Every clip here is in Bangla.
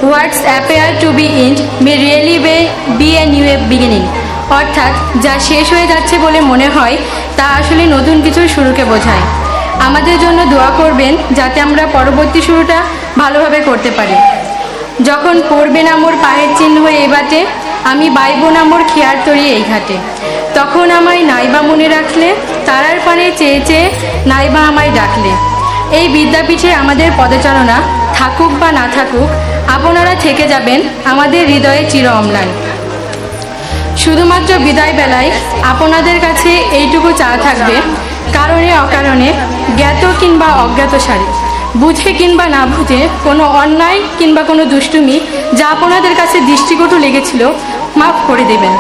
What's appear to be end may really be a new beginning. অর্থাৎ যা শেষ হয়ে যাচ্ছে বলে মনে হয় তা আসলে নতুন কিছুর শুরুকে বোঝায়। আমাদের জন্য দোয়া করবেন যাতে আমরা পরবর্তী শুরুটা ভালোভাবে করতে পারি। যখন পড়বে না মোর পায়ের চিহ্ন এই বাটে, আমি বাইব না মোর খেয়ার তরি এই ঘাটে। তখন আমায় নাইবা মনে রাখলে, তারার পানে চেয়ে চেয়ে নাইবা আমায় ডাকলে। এই বিদ্যাপীঠে আমাদের পদচারণা থাকুক বা না থাকুক, আপনারা থেকে যাবেন আমাদের হৃদয়ে চির অম্লান। শুধুমাত্র বিদায় বেলায় আপনাদের কাছে এইটুকু চাওয়া থাকবে, কারণে অকারণে, জ্ঞাত কিংবা অজ্ঞাত সারি, বুঝে কিংবা না বুঝে কোনো অন্যায় কিংবা কোনো দুষ্টুমি যা আপনাদের কাছে দৃষ্টিকটু লেগেছিল, মাফ করে দেবেন।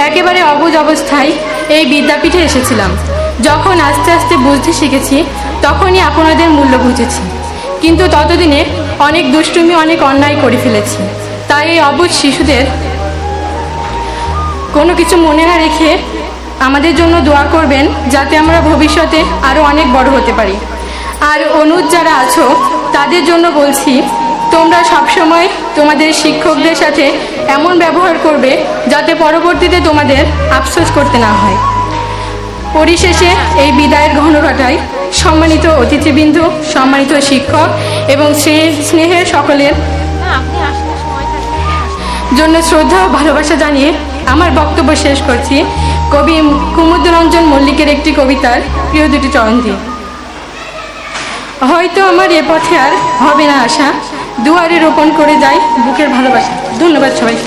একেবারে অবুঝ অবস্থায় এই বিদ্যাপীঠে এসেছিলাম। যখন আস্তে আস্তে বুঝতে শিখেছি তখনই আপনাদের মূল্য বুঝেছি, কিন্তু ততদিনে অনেক দুষ্টুমি, অনেক অন্যায় করে ফেলেছি। তাই এই অবুঝ শিশুদের কোনো কিছু মনে না রেখে আমাদের জন্য দোয়া করবেন যাতে আমরা ভবিষ্যতে আরও অনেক বড় হতে পারি। আর অনুজ যারা আছো তাদের জন্য বলছি, তোমরা সবসময় তোমাদের শিক্ষকদের সাথে এমন ব্যবহার করবে যাতে পরবর্তীতে তোমাদের আফসোস করতে না হয়। পরিশেষে এই বিদায়ের ঘনঘটায় সম্মানিত অতিথিবৃন্দ, সম্মানিত শিক্ষক এবং স্নেহের সকলের জন্য শ্রদ্ধা ও ভালোবাসা জানিয়ে আমার বক্তব্য শেষ করছি কবি কুমুদরঞ্জন মল্লিকের একটি কবিতার প্রিয় দুটি চরণ দিয়ে। হয়তো আমার এ পথে আর হবে না আশা, দুয়ারে রোপণ করে যাই বুকের ভালোবাসা। ধন্যবাদ সবাইকে।